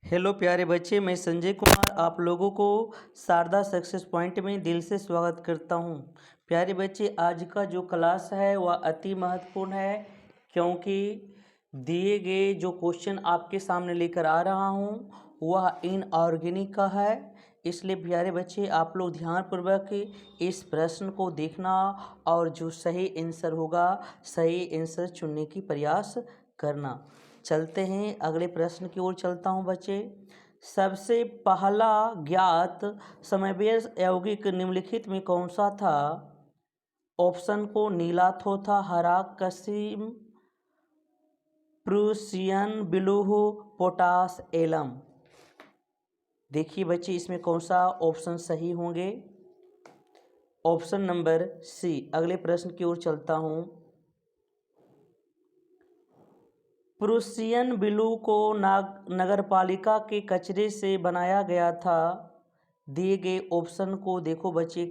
Hello प्यारे बच्चे, मैं संजय कुमार आप लोगों को शारदा सक्सेस पॉइंट में दिल से स्वागत करता हूं। प्यारे बच्चे, आज का जो क्लास है वह अति महत्वपूर्ण है, क्योंकि दिए गए जो क्वेश्चन आपके सामने लेकर आ रहा हूं वह इनऑर्गेनिक का है। इसलिए प्यारे बच्चे, आप लोग ध्यानपूर्वक इस प्रश्न को देखना और जो सही आंसर होगा सही आंसर चुनने की प्रयास करना। चलते हैं अगले प्रश्न की ओर चलता हूं बच्चे। सबसे पहला ज्ञात समव्यय यौगिक निम्नलिखित में कौन सा था? ऑप्शन को नीला थोथा, हरा कसिम, प्रूसियन ब्लू, पोटास एलम। देखिए बच्चे, इसमें कौन सा ऑप्शन सही होंगे? Option number C. अगले प्रश्न की ओर चलता हूं। प्रूसियन ब्लू को नगरपालिका के कचरे से बनाया गया था। दिए गए ऑप्शन को देखो बच्चे,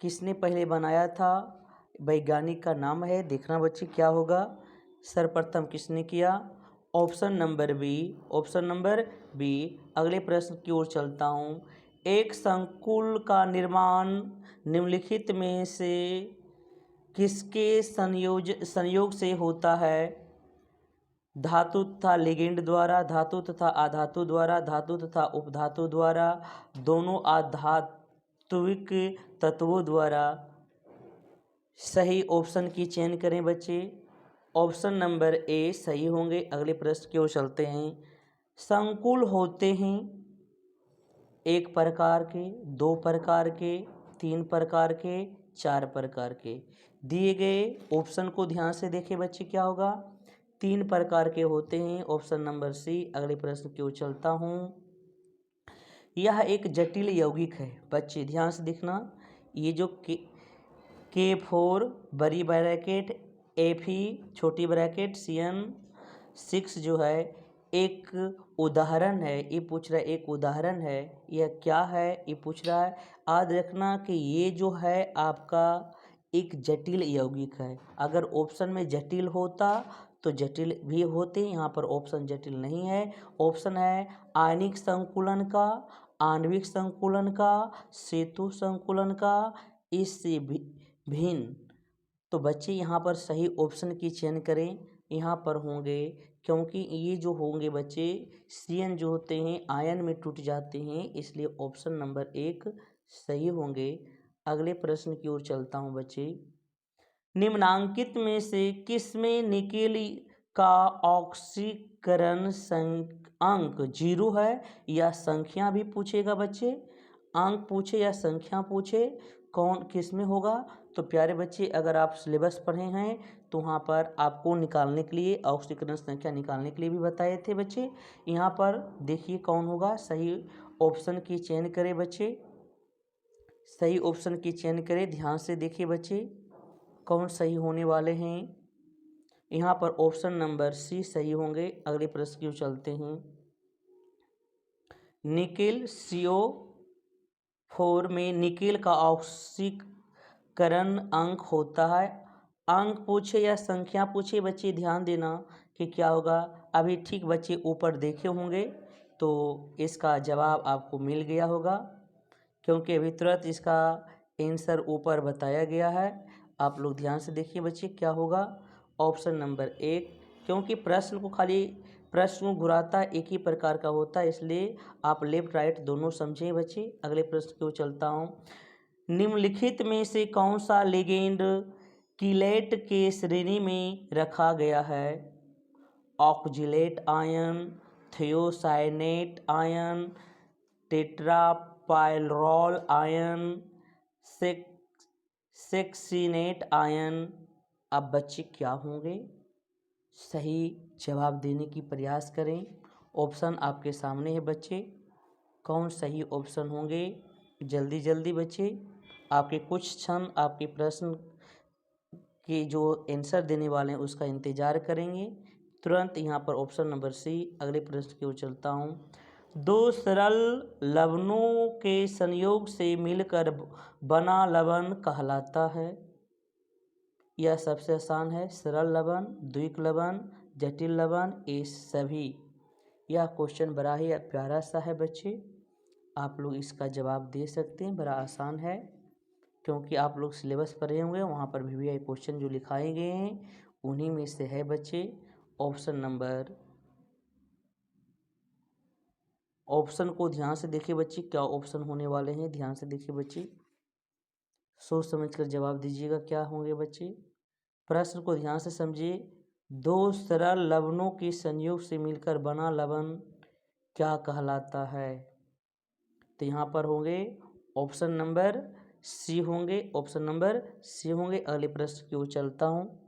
किसने पहले बनाया था? वैज्ञानिक का नाम है, देखना बच्चे क्या होगा। सर्वप्रथम किसने किया? Option number B. Option number B. अगले प्रश्न की ओर चलता हूँ। एक संकुल का निर्माण निम्नलिखित में से किसके संयोग से होता है? धातु तथा लिगेंड द्वारा, धातु तथा अधातु द्वारा, धातु तथा उपधातु द्वारा, दोनों अधात्विक तत्वों द्वारा। सही ऑप्शन की चयन करें बच्चे। ऑप्शन नंबर ए सही होंगे। अगले प्रश्न की ओर चलते हैं। संकुल होते हैं एक प्रकार के, दो प्रकार के, तीन प्रकार के, चार प्रकार के। दिए गए ऑप्शन को ध्यान से देखें बच्चे, क्या होगा? तीन प्रकार के होते हैं। Option number C. अगले प्रश्न की ओर चलता हूँ। यह एक जटिल यौगिक है बच्चे, ध्यान से देखना। ये जो K4 बड़ी ब्रैकेट, Fe छोटी ब्रैकेट, CN6 जो है एक उदाहरण है। ये पूछ रहा है एक उदाहरण है, यह क्या है ये पूछ रहा है। याद रखना कि ये जो है आपका एक जटिल यौगिक है। अगर ऑप्शन में जटिल होता तो जटिल भी होते, यहाँ पर ऑप्शन जटिल नहीं है। ऑप्शन है आयनिक संकुलन का, आणविक संकुलन का, सेतु संकुलन का, इससे भिन्न। तो बच्चे यहाँ पर सही ऑप्शन की चयन करें। यहाँ पर होंगे, क्योंकि ये जो होंगे बच्चे CN जो होते हैं आयन में टूट जाते हैं, इसलिए ऑप्शन नंबर एक सही होंगे। अगले प्रश्न की ओर चलता हूँ बच्चे। निम्नांकित में से किसमें निकेल का ऑक्सीकरण अंक 0 है? या संख्या भी पूछेगा बच्चे, अंक पूछे या संख्या पूछे, कौन किस में होगा? तो प्यारे बच्चे, अगर आप सिलेबस पढ़े हैं तो वहाँ पर आपको निकालने के लिए ऑक्सीकरण संख्या निकालने के लिए भी बताए थे बच्चे। यहाँ पर देखिए कौन होगा। सही ऑप्शन की चयन करें बच्चे, सही ऑप्शन की चयन करें। ध्यान से देखिए बच्चे कौन सही होने वाले हैं। यहाँ पर ऑप्शन नंबर सी सही होंगे। अगले प्रश्न की ओर चलते हैं। निकेल CO4 में निकेल का ऑक्सीकरण अंक होता है। अंक पूछे या संख्या पूछे बच्चे, ध्यान देना कि क्या होगा। अभी ठीक बच्चे ऊपर देखे होंगे तो इसका जवाब आपको मिल गया होगा, क्योंकि अभी तुरंत इसका आंसर ऊपर बताया गया है। आप लोग ध्यान से देखिए बच्चे क्या होगा। ऑप्शन नंबर एक, क्योंकि प्रश्न को खाली प्रश्न घुराता एक ही प्रकार का होता है, इसलिए आप लेफ्ट राइट दोनों समझें बच्चे। अगले प्रश्न की ओर चलता हूँ। निम्नलिखित में से कौन सा लिगेंड कीलेट के श्रेणी में रखा गया है? Oxalate ion, thiocyanate ion, tetrapyrrole ion, succinate ion. अब बच्चे क्या होंगे? सही जवाब देने की प्रयास करें। ऑप्शन आपके सामने है बच्चे, कौन सही ऑप्शन होंगे? जल्दी जल्दी बच्चे, आपके कुछ क्षण आपके प्रश्न के जो आंसर देने वाले हैं उसका इंतजार करेंगे तुरंत। यहाँ पर ऑप्शन नंबर सी। अगले प्रश्न की ओर चलता हूँ। दो सरल लवणों के संयोग से मिलकर बना लवण कहलाता है। यह सबसे आसान है। सरल लवण, द्विक लवण, जटिल लवण, ये सभी। यह क्वेश्चन बड़ा ही प्यारा सा है बच्चे, आप लोग इसका जवाब दे सकते हैं, बड़ा आसान है क्योंकि आप लोग सिलेबस पढ़े होंगे, वहाँ पर भी क्वेश्चन जो लिखाए गए हैं उन्हीं में से है बच्चे। ऑप्शन को ध्यान से देखिए बच्चे, क्या ऑप्शन होने वाले हैं, ध्यान से देखिए बच्चे, सोच समझकर जवाब दीजिएगा क्या होंगे बच्चे। प्रश्न को ध्यान से समझिए, दो सरल लवणों के संयोग से मिलकर बना लवण क्या कहलाता है। तो यहाँ पर होंगे ऑप्शन नंबर सी होंगे, ऑप्शन नंबर सी होंगे। अगले प्रश्न की ओर चलता हूँ।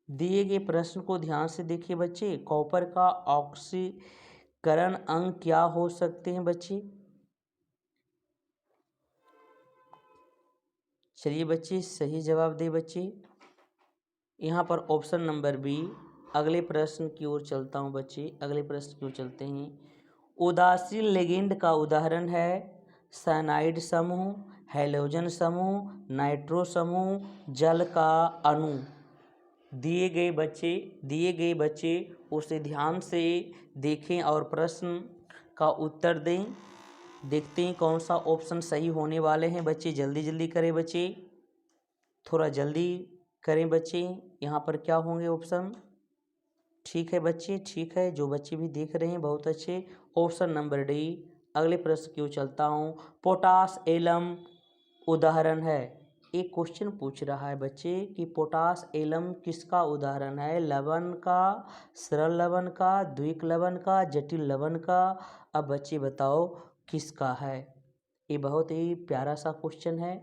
दिए गए प्रश्न को ध्यान से देखिए बच्चे, कॉपर का ऑक्सीकरण अंग क्या हो सकते हैं बच्चे। चलिए बच्चे सही जवाब दे बच्चे, यहाँ पर ऑप्शन नंबर बी। अगले प्रश्न की ओर चलता हूँ बच्चे, अगले प्रश्न की ओर चलते हैं। उदासीन लिगेंड का उदाहरण है साइनाइड समूह, हैलोजन समूह, नाइट्रो समूह, जल का अणु। दिए गए बच्चे उसे ध्यान से देखें और प्रश्न का उत्तर दें। देखते हैं कौन सा ऑप्शन सही होने वाले हैं बच्चे, जल्दी जल्दी करें बच्चे, थोड़ा जल्दी करें बच्चे। यहाँ पर क्या होंगे ऑप्शन, ठीक है बच्चे, ठीक है, जो बच्चे भी देख रहे हैं बहुत अच्छे, ऑप्शन नंबर डी। अगले प्रश्न की ओर चलता हूँ। पोटास एलम उदाहरण है, एक क्वेश्चन पूछ रहा है बच्चे कि पोटास एलम किसका उदाहरण है, लवण का, सरल लवण का, द्विक लवण का, जटिल लवण का। अब बच्चे बताओ किसका है। ये बहुत ही प्यारा सा क्वेश्चन है।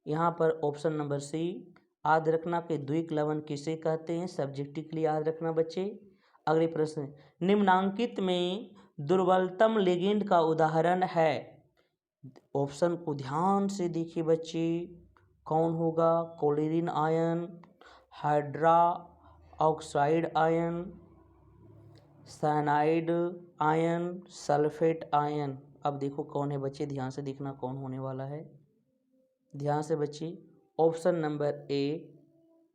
यहाँ पर ऑप्शन नंबर सी, याद रखना कि द्विक लवण किसे कहते हैं, सब्जेक्टिव के लिए याद रखना बच्चे। अगले प्रश्न, निम्नांकित में दुर्बलतम लिगेंड का उदाहरण है। ऑप्शन को ध्यान से देखिए बच्चे, कौन होगा, chlorine ion, hydra oxide ion, cyanide ion, sulphate ion. अब देखो कौन है बच्चे, ध्यान से देखना कौन होने वाला है, ध्यान से बच्चे, ऑप्शन नंबर ए।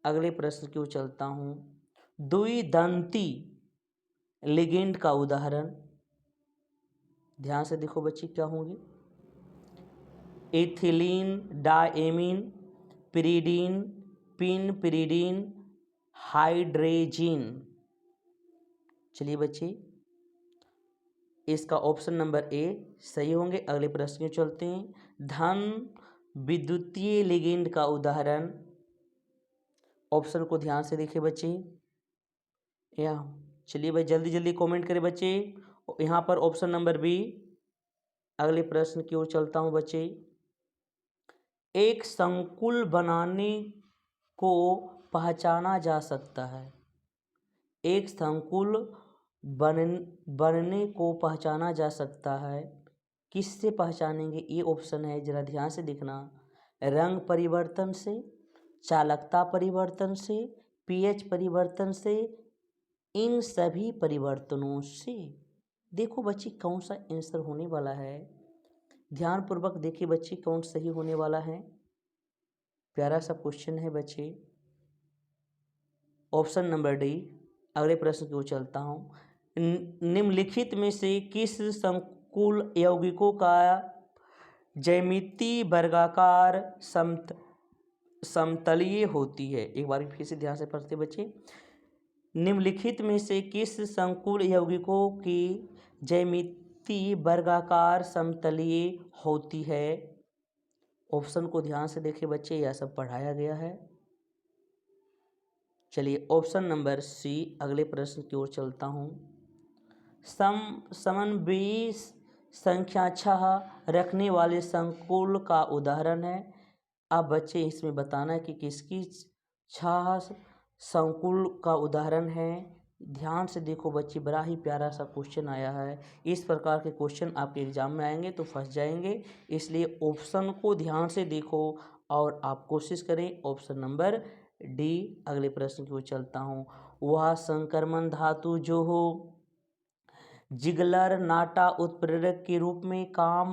अगले प्रश्न की ओर चलता हूँ। द्विदंती लिगेंड का उदाहरण, ध्यान से देखो बच्चे क्या होंगे, ethylene, diamine, pyridine, pin pyridine, hydrazine. चलिए बच्चे इसका ऑप्शन नंबर ए सही होंगे। अगले प्रश्न में चलते हैं। धन विद्युतीय लिगेंड का उदाहरण, ऑप्शन को ध्यान से देखिए बच्चे, या चलिए भाई जल्दी जल्दी कमेंट करें बच्चे, यहाँ पर ऑप्शन नंबर बी। अगले प्रश्न की ओर चलता हूँ बच्चे। एक संकुल बनाने को पहचाना जा सकता है, एक संकुल बनने को पहचाना जा सकता है, किससे पहचानेंगे, ये ऑप्शन है, जरा ध्यान से देखना। रंग परिवर्तन से, चालकता परिवर्तन से, पीएच परिवर्तन से, इन सभी परिवर्तनों से। देखो बच्चे कौन सा आंसर होने वाला है, ध्यानपूर्वक देखिए बच्चे कौन सही होने वाला है। प्यारा सा क्वेश्चन है बच्चे, ऑप्शन नंबर डी। अगले प्रश्न की ओर चलता हूँ। निम्नलिखित में से किस संकुल यौगिकों का ज्यामिति वर्गाकार समतलीय होती है। एक बार फिर से ध्यान से पढ़ते बच्चे, निम्नलिखित में से किस संकुल यौगिकों की ज्यामिति वर्गाकार समतलीय होती है। ऑप्शन को ध्यान से देखिए बच्चे, यह सब पढ़ाया गया है। चलिए ऑप्शन नंबर सी। अगले प्रश्न की ओर चलता हूँ। समन्वयी संख्या 6 रखने वाले संकुल का उदाहरण है। अब बच्चे इसमें बताना है कि किसकी 6 संकुल का उदाहरण है। ध्यान से देखो बच्चे, बड़ा ही प्यारा सा क्वेश्चन आया है। इस प्रकार के क्वेश्चन आपके एग्जाम में आएंगे तो फंस जाएंगे, इसलिए ऑप्शन को ध्यान से देखो और आप कोशिश करें ऑप्शन नंबर डी। अगले प्रश्न की ओर चलता हूँ। वह संक्रमण धातु जो हो जिगलर नाटा उत्प्रेरक के रूप में काम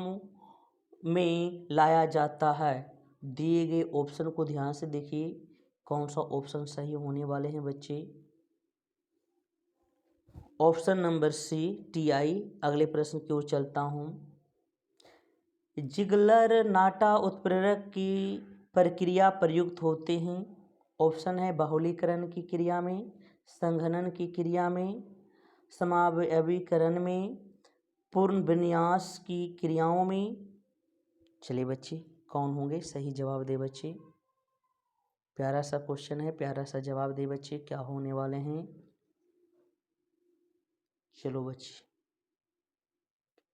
में लाया जाता है। दिए गए ऑप्शन को ध्यान से देखिए कौन सा ऑप्शन सही होने वाले हैं बच्चे। Option number C TI। अगले प्रश्न की ओर चलता हूँ। जिगलर नाटा उत्प्रेरक की प्रक्रिया प्रयुक्त होते हैं। ऑप्शन है बहुलीकरण की क्रिया में, संघनन की क्रिया में, समावयवीकरण में, पूर्ण विन्यास की क्रियाओं में। चलिए बच्चे, कौन होंगे? सही जवाब दे बच्चे। प्यारा सा क्वेश्चन है, प्यारा सा जवाब दे बच्चे, क्या होने वाले हैं। चलो बच्चे,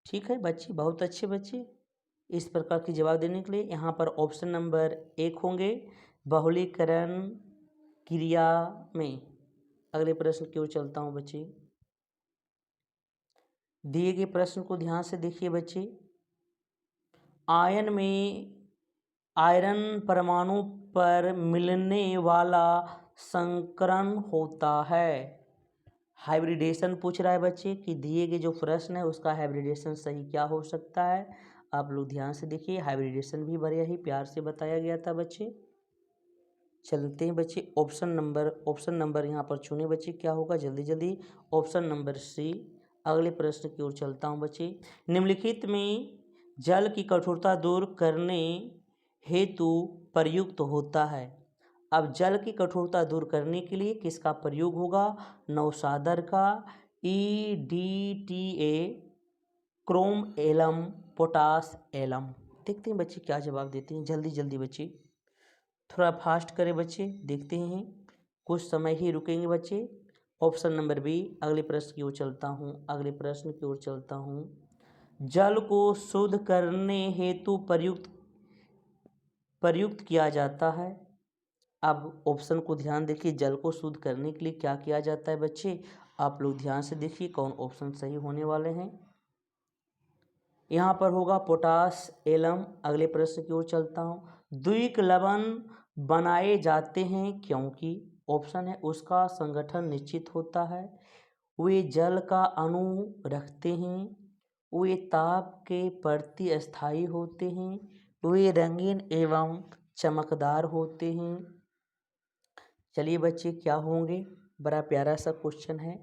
ठीक है बच्चे, बहुत अच्छे बच्चे। इस प्रकार की जवाब देने के लिए यहाँ पर ऑप्शन नंबर 1 होंगे, बहुलीकरण क्रिया में। अगले प्रश्न की ओर चलता हूँ बच्चे। दिए गए प्रश्न को ध्यान से देखिए बच्चे। आयन में आयरन परमाणु पर मिलने वाला संकरण होता है। हाइब्रिडेशन पूछ रहा है बच्चे कि दिए गए जो प्रश्न है उसका हाइब्रिडेशन सही क्या हो सकता है। आप लोग ध्यान से देखिए, हाइब्रिडेशन भी बड़े ही प्यार से बताया गया था बच्चे। चलते हैं बच्चे, ऑप्शन नंबर यहाँ पर चुने बच्चे, क्या होगा जल्दी जल्दी। Option number C. अगले प्रश्न की ओर चलता हूँ बच्चे। निम्नलिखित में जल की कठोरता दूर करने हेतु प्रयुक्त होता है। अब जल की कठोरता दूर करने के लिए किसका प्रयोग होगा? नौशादर का, EDTA, chrome alum, potash alum. देखते हैं बच्चे क्या जवाब देते हैं, जल्दी जल्दी बच्चे, थोड़ा फास्ट करें बच्चे, देखते हैं, कुछ समय ही रुकेंगे बच्चे। Option number B. अगले प्रश्न की ओर चलता हूँ, अगले प्रश्न की ओर चलता हूँ। जल को शुद्ध करने हेतु प्रयुक्त किया जाता है। अब ऑप्शन को ध्यान देखिए, जल को शुद्ध करने के लिए क्या किया जाता है बच्चे। आप लोग ध्यान से देखिए कौन ऑप्शन सही होने वाले हैं। यहाँ पर होगा पोटास एलम। अगले प्रश्न की ओर चलता हूँ। द्विक लवण बनाए जाते हैं क्योंकि ऑप्शन है उसका संगठन निश्चित होता है, वे जल का अणु रखते हैं, वे ताप के प्रति स्थायी होते हैं, वे रंगीन एवं चमकदार होते हैं। चलिए बच्चे, क्या होंगे? बड़ा प्यारा सा क्वेश्चन है,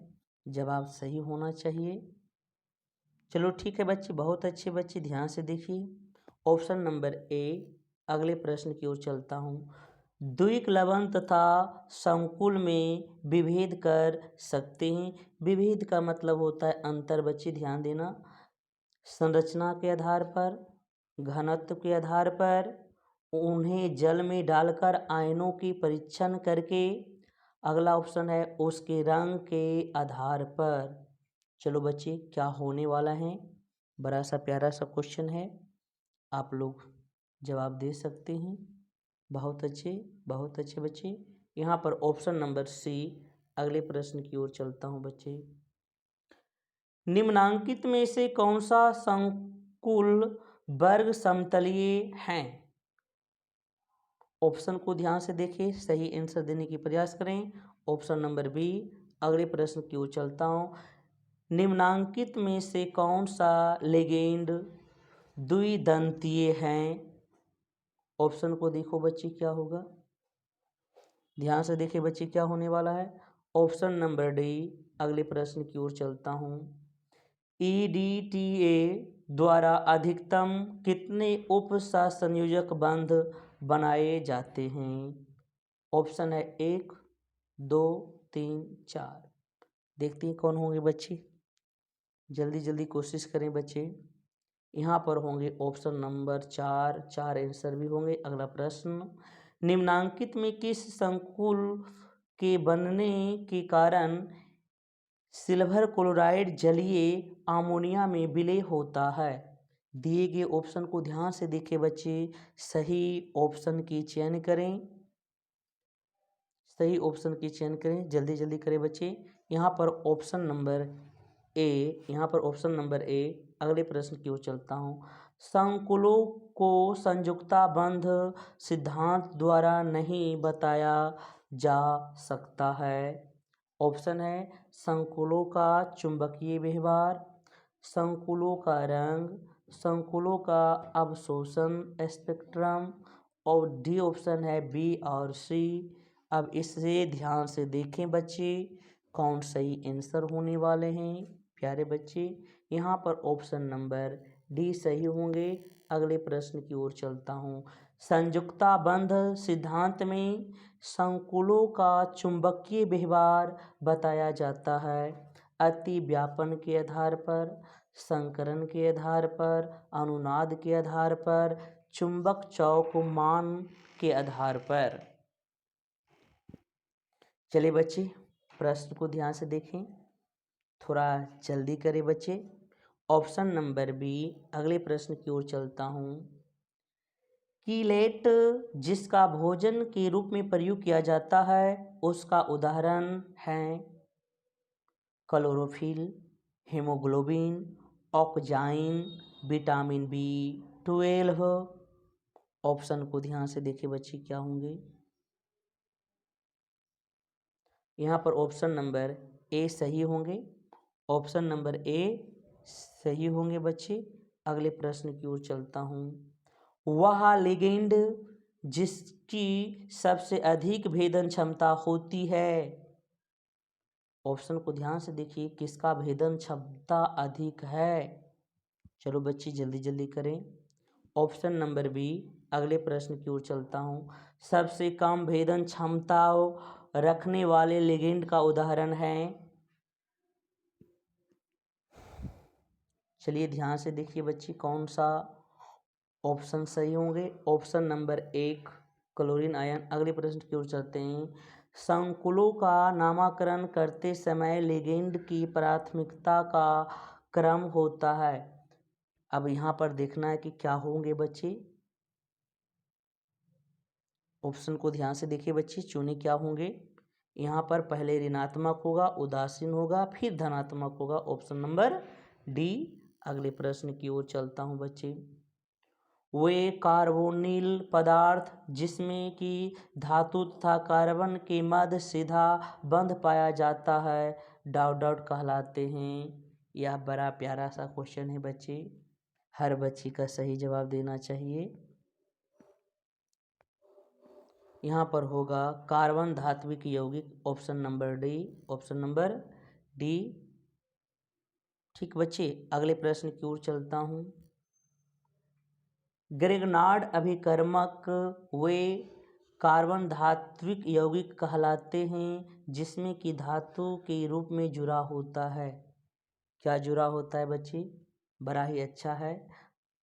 जवाब सही होना चाहिए। चलो ठीक है बच्चे, बहुत अच्छे बच्चे, ध्यान से देखिए। Option number A. अगले प्रश्न की ओर चलता हूँ। द्विक लवण तथा संकुल में विभेद कर सकते हैं। विभेद का मतलब होता है अंतर बच्चे, ध्यान देना। संरचना के आधार पर, घनत्व के आधार पर, उन्हें जल में डालकर आयनों की परीक्षण करके। अगला ऑप्शन है उसके रंग के आधार पर। चलो बच्चे, क्या होने वाला है? बड़ा सा प्यारा सा क्वेश्चन है, आप लोग जवाब दे सकते हैं। बहुत अच्छे बच्चे। यहाँ पर ऑप्शन नंबर सी। अगले प्रश्न की ओर चलता हूँ बच्चे। निम्नांकित में से कौन सा संकुल वर्ग समतलीय हैं? ऑप्शन को ध्यान से देखिए, सही आंसर देने की प्रयास करें। Option number B. अगले प्रश्न की ओर चलता हूँ। निम्नांकित में से कौन सा लिगेंड द्विदंतीय हैं? ऑप्शन को देखो बच्चे, क्या होगा, ध्यान से देखिए बच्चे, क्या होने वाला है। Option number D. अगले प्रश्न की ओर चलता हूँ। EDTA द्वारा अधिकतम कितने उप सहसंयोजक बंध बनाए जाते हैं? ऑप्शन है 1, 2, 3, 4। देखते हैं कौन होंगे बच्चे, जल्दी जल्दी कोशिश करें बच्चे। यहाँ पर होंगे ऑप्शन नंबर 4, 4 आंसर भी होंगे। अगला प्रश्न, निम्नांकित में किस संकुल के बनने के कारण सिल्वर क्लोराइड जलीय अमोनिया में विलय होता है? दिए गए ऑप्शन को ध्यान से देखें बच्चे, सही ऑप्शन की चयन करें, सही ऑप्शन की चयन करें, जल्दी जल्दी करें बच्चे। यहाँ पर ऑप्शन नंबर ए। अगले प्रश्न की ओर चलता हूँ। संकुलों को संयुक्ता बंध सिद्धांत द्वारा नहीं बताया जा सकता है। ऑप्शन है संकुलों का चुंबकीय व्यवहार, संकुलों का रंग, संकुलों का अवशोषण स्पेक्ट्रम, और डी ऑप्शन है बी और सी। अब इसे ध्यान से देखें बच्चे, कौन सही आंसर होने वाले हैं प्यारे बच्चे? यहाँ पर ऑप्शन नंबर डी सही होंगे। अगले प्रश्न की ओर चलता हूँ। संयुक्ता बंध सिद्धांत में संकुलों का चुंबकीय व्यवहार बताया जाता है अति व्यापन के आधार पर, संकरण के आधार पर, अनुनाद के आधार पर, चुंबक चौकमान के आधार पर। चलिए बच्चे प्रश्न को ध्यान से देखें, थोड़ा जल्दी करें बच्चे। ऑप्शन नंबर बी, अगले प्रश्न की ओर चलता हूँ। कीलेट जिसका भोजन के रूप में प्रयोग किया जाता है उसका उदाहरण है chlorophyll, haemoglobin, auxin, vitamin B12। Option को ध्यान से देखें बच्चे क्या होंगे। यहाँ पर ऑप्शन नंबर ए सही होंगे। ऑप्शन नंबर ए सही होंगे बच्चे। अगले प्रश्न की ओर चलता हूँ। वह लिगेंड जिसकी सबसे अधिक भेदन क्षमता होती है। ऑप्शन को ध्यान से देखिए, किसका भेदन क्षमता अधिक है। चलो बच्चे जल्दी जल्दी करें। ऑप्शन नंबर बी, अगले प्रश्न की ओर चलता हूँ। सबसे कम भेदन क्षमता रखने वाले लिगेंड का उदाहरण है। चलिए ध्यान से देखिए बच्चे कौन सा ऑप्शन सही होंगे। ऑप्शन नंबर एक क्लोरीन आयन। अगले प्रश्न की ओर चलते हैं। संकुलों का नामकरण करते समय लिगेंड की प्राथमिकता का क्रम होता है। अब यहाँ पर देखना है कि क्या होंगे बच्चे। ऑप्शन को ध्यान से देखिए बच्चे, चुने क्या होंगे। यहाँ पर पहले ऋणात्मक होगा, उदासीन होगा, फिर धनात्मक होगा। Option number D. अगले प्रश्न की ओर चलता हूँ बच्चे। वे कार्बोनिल पदार्थ जिसमें कि धातु तथा कार्बन के मध्य सीधा बंध पाया जाता है डॉट डॉट कहलाते हैं। यह बड़ा प्यारा सा क्वेश्चन है बच्चे, हर बच्चे का सही जवाब देना चाहिए। यहाँ पर होगा कार्बन धात्विक यौगिक। Option number D. Option number D. ठीक बच्चे, अगले प्रश्न की ओर चलता हूँ। ग्रेगनार्ड अभिकर्मक वे कार्बन धात्विक यौगिक कहलाते हैं जिसमें कि धातु के रूप में जुड़ा होता है। क्या जुड़ा होता है बच्चे? बड़ा ही अच्छा है।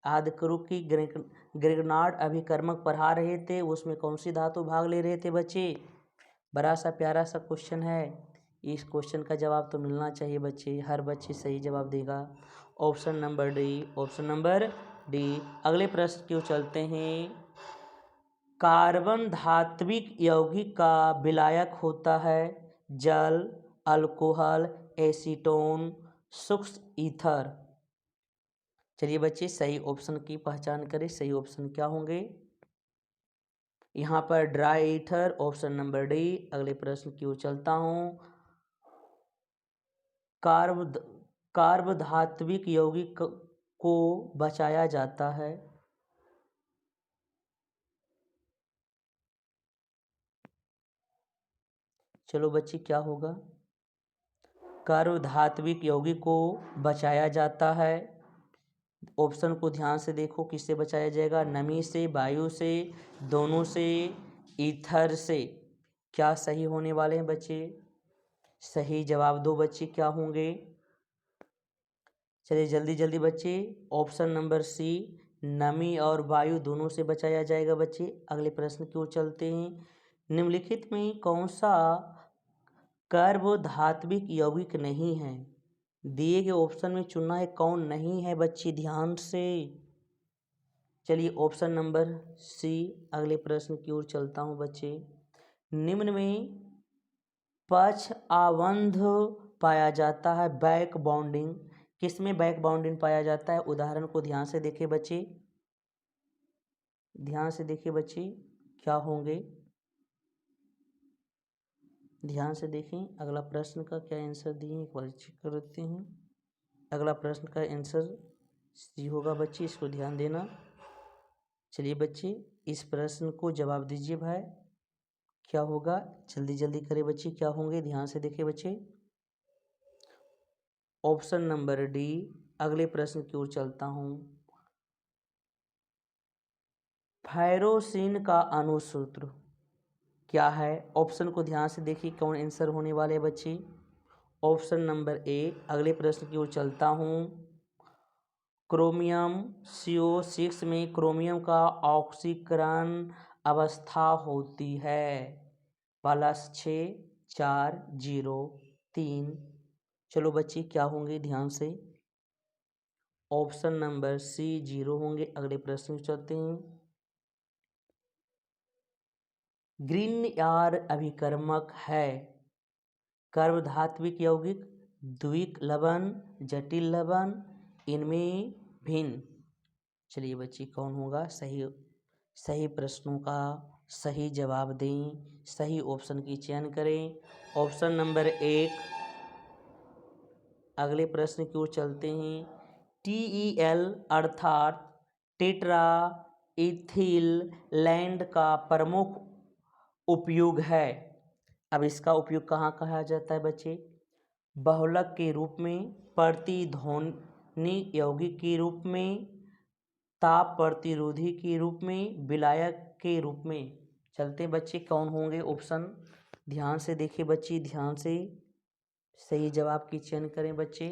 आदिकरु की ग्रेगनार्ड अभिकर्मक पढ़ा रहे थे, उसमें कौन सी धातु भाग ले रहे थे बच्चे? बड़ा सा प्यारा सा क्वेश्चन है। इस क्वेश्चन का जवाब तो मिलना चाहिए बच्चे, हर बच्चे सही जवाब देगा। Option number D. Option number D. अगले प्रश्न की ओर चलते हैं। कार्बन धात्विक यौगिक का विलायक होता है जल, अल्कोहल, एसीटोन, शुष्क ईथर। चलिए बच्चे सही ऑप्शन की पहचान करें। सही ऑप्शन क्या होंगे? यहाँ पर dry ether. Option number D. अगले प्रश्न की ओर चलता हूँ। कार्ब धात्विक यौगिक को बचाया जाता है। चलो बच्चे क्या होगा? कार्ब धात्विक यौगिक को बचाया जाता है। ऑप्शन को ध्यान से देखो, किससे बचाया जाएगा? नमी से, वायु से, दोनों से, ईथर से। क्या सही होने वाले हैं बच्चे? सही जवाब दो बच्चे, क्या होंगे? चलिए जल्दी जल्दी बच्चे। ऑप्शन नंबर सी, नमी और वायु दोनों से बचाया जाएगा बच्चे। अगले प्रश्न की ओर चलते हैं। निम्नलिखित में कौन सा कार्बोधात्विक यौगिक नहीं है? दिए गए ऑप्शन में चुनना है कौन नहीं है बच्चे, ध्यान से। चलिए ऑप्शन नंबर सी। अगले प्रश्न की ओर चलता हूँ बच्चे। निम्न में पक्ष आबंध पाया जाता है बैक बॉन्डिंग। किसमें बैक बॉन्डिंग पाया जाता है? उदाहरण को ध्यान से देखिए बच्चे, ध्यान से देखिए बच्चे क्या होंगे, ध्यान से देखें। अगला प्रश्न का क्या आंसर दिए एक बार चेक करते हैं। अगला प्रश्न का आंसर सी होगा बच्चे, इसको ध्यान देना। चलिए बच्चे इस प्रश्न को जवाब दीजिए भाई, क्या होगा? जल्दी जल्दी करें बच्चे, क्या होंगे? ध्यान से देखिए बच्चे। Option number D. अगले प्रश्न की ओर चलता हूँ। फायरोसिन का अणुसूत्र क्या है? ऑप्शन को ध्यान से देखिए कौन आंसर होने वाले हैं बच्चे। Option number A. अगले प्रश्न की ओर चलता हूँ। क्रोमियम CO6 में क्रोमियम का ऑक्सीकरण अवस्था होती है +6 4 0 3। चलो बच्चे क्या होंगे ध्यान से। ऑप्शन नंबर सी 0 होंगे। अगले प्रश्न में चलते हैं। ग्रीनयार अभिकर्मक है कर्बधात्विक यौगिक, द्विक लवण, जटिल लवण, इनमें भिन्न। चलिए बच्चे कौन होगा सही प्रश्नों का सही जवाब दें, सही ऑप्शन की चयन करें। Option number 1। अगले प्रश्न की ओर चलते हैं। TEL अर्थात टेट्रा इथिल लैंड का प्रमुख उपयोग है। अब इसका उपयोग कहाँ कहा जाता है बच्चे? बहुलक के रूप में, प्रतिध्वनि यौगिक के रूप में, ताप प्रतिरोधी के रूप में, विलायक के रूप में। चलते बच्चे कौन होंगे ऑप्शन। ध्यान से देखिए बच्चे, ध्यान से सही जवाब की चयन करें बच्चे।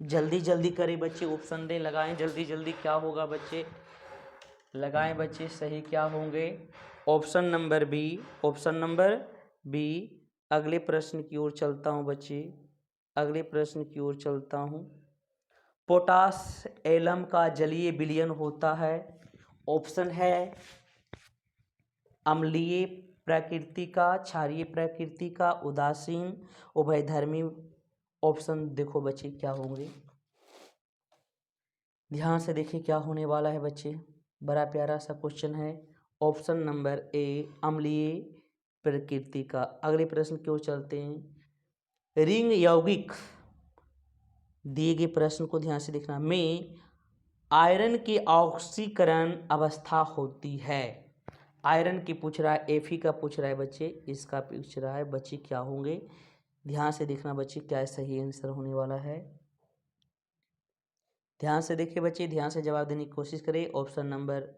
जल्दी जल्दी करें बच्चे, ऑप्शन दें, लगाएं जल्दी जल्दी। क्या होगा बच्चे? लगाएं बच्चे सही क्या होंगे। Option number B. Option number B. अगले प्रश्न की ओर चलता हूँ बच्चे। अगले प्रश्न की ओर चलता हूँ। पोटास एलम का जलीय विलयन होता है। ऑप्शन है अम्लीय प्रकृति का, क्षारीय प्रकृति का, उदासीन, उभयधर्मी। ऑप्शन देखो बच्चे क्या होंगे। ध्यान से देखिए क्या होने वाला है बच्चे। बड़ा प्यारा सा क्वेश्चन है। ऑप्शन नंबर ए अम्लीय प्रकृति का। अगले प्रश्न की ओर चलते हैं। रिंग यौगिक दिए गए प्रश्न को ध्यान से देखना में आयरन की ऑक्सीकरण अवस्था होती है। आयरन की पूछ रहा है, Fe का पूछ रहा है बच्चे, इसका पूछ रहा है बच्चे क्या होंगे। ध्यान से देखना बच्चे क्या सही आंसर होने वाला है। ध्यान से देखिए बच्चे, ध्यान से जवाब देने की कोशिश करें। Option number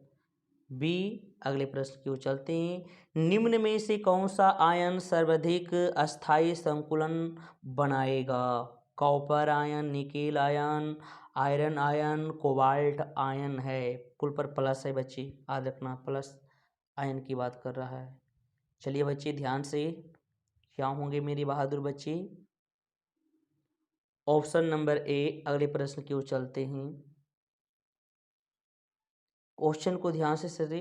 B. अगले प्रश्न की ओर चलते हैं। निम्न में से कौन सा आयन सर्वाधिक अस्थायी संकुलन बनाएगा? Copper ion, nickel ion, iron ion, cobalt ion है। कुल पर प्लस है बच्चे, याद रखना प्लस आयन की बात कर रहा है। चलिए बच्चे ध्यान से क्या होंगे मेरे बहादुर बच्चे। Option number A. अगले प्रश्न की ओर चलते हैं। क्वेश्चन को ध्यान से सुने।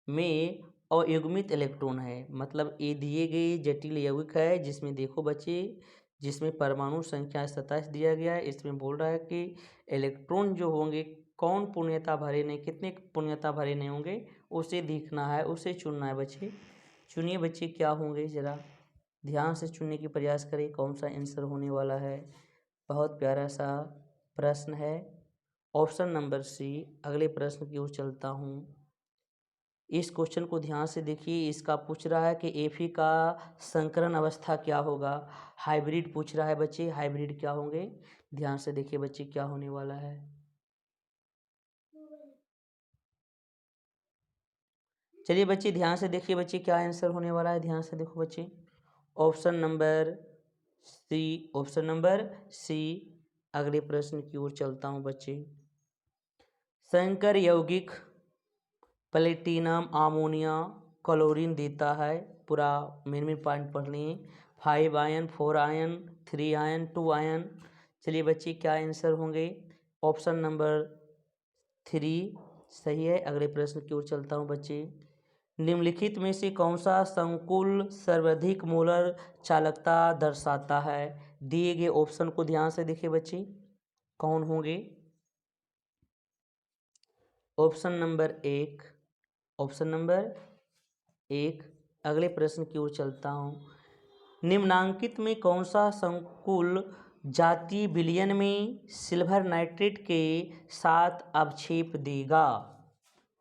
में अयुग्मित इलेक्ट्रॉन है, मतलब ये दिए गए जटिल यौगिक है जिसमें देखो बच्चे, जिसमें परमाणु संख्या 27 दिया गया है। इसमें बोल रहा है कि इलेक्ट्रॉन जो होंगे कौन पूर्णता भरे नहीं, कितने पूर्णता भरे नहीं होंगे उसे देखना है, उसे चुनना है बच्चे। चुनिए बच्चे क्या होंगे, ज़रा ध्यान से चुनने की प्रयास करें कौन सा आंसर होने वाला है। बहुत प्यारा सा प्रश्न है। Option number C. अगले प्रश्न की ओर चलता हूँ। इस क्वेश्चन को ध्यान से देखिए। इसका पूछ रहा है कि Fe का संकरण अवस्था क्या होगा। हाइब्रिड पूछ रहा है बच्चे, हाइब्रिड क्या होंगे। ध्यान से देखिए बच्चे क्या होने वाला है। चलिए बच्चे ध्यान से देखिए बच्चे क्या आंसर होने वाला है। ध्यान से देखो बच्चे। Option number C. Option number C. अगले प्रश्न की ओर चलता हूँ बच्चे। संकर यौगिक प्लेटिनम अमोनिया क्लोरीन देता है। पूरा मेन पॉइंट पढ़ लिए। 5 आयन, 4 आयन, 3 आयन, 2 आयन। चलिए बच्चे क्या आंसर होंगे। ऑप्शन नंबर 3 सही है। अगले प्रश्न की ओर चलता हूँ बच्चे। निम्नलिखित में से कौन सा संकुल सर्वाधिक मोलर चालकता दर्शाता है? दिए गए ऑप्शन को ध्यान से देखिए बच्चे कौन होंगे। Option number 1। Option number 1। अगले प्रश्न की ओर चलता हूँ। निम्नांकित में कौन सा संकुल जातीय विलयन में सिल्वर नाइट्रेट के साथ अवक्षेप देगा?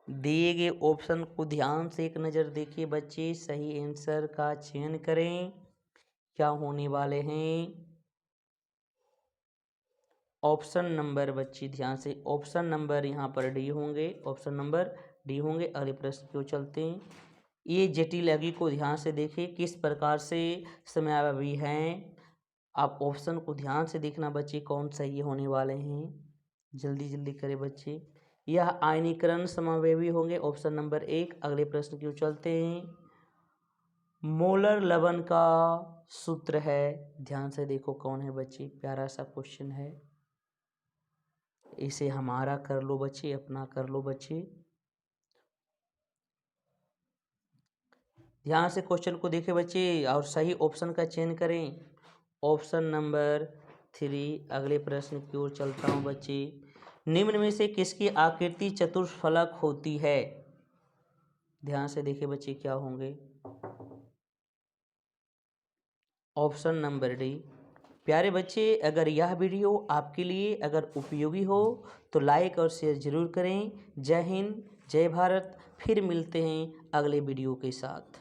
दिए गए ऑप्शन को ध्यान से एक नज़र देखिए बच्चे, सही आंसर का चयन करें। क्या होने वाले हैं। ऑप्शन नंबर बच्चे ध्यान से, ऑप्शन नंबर यहाँ पर डी होंगे, ऑप्शन नंबर डी होंगे। अगले प्रश्न की ओर चलते हैं। ये जटिलगी को ध्यान से देखें, किस प्रकार से समयावधि हैं। आप ऑप्शन को ध्यान से देखना बच्चे, कौन सही होने वाले हैं। जल्दी जल्दी करें बच्चे। यह आयनीकरण समावेवी होंगे, ऑप्शन नंबर 1। अगले प्रश्न की ओर चलते हैं। मोलर लवण का सूत्र है, ध्यान से देखो कौन है बच्चे, प्यारा सा क्वेश्चन है। इसे हमारा कर लो बच्चे, अपना कर लो बच्चे। ध्यान से क्वेश्चन को देखें बच्चे और सही ऑप्शन का चयन करें, ऑप्शन नंबर 3। अगले प्रश्न की ओर चलता हूँ बच्चे। निम्न में से किसकी आकृति चतुष्फलक होती है। ध्यान से देखें बच्चे क्या होंगे, ऑप्शन नंबर डी। प्यारे बच्चे, अगर यह वीडियो आपके लिए अगर उपयोगी हो तो लाइक और शेयर ज़रूर करें। जय हिंद, जय भारत। फिर मिलते हैं अगले वीडियो के साथ।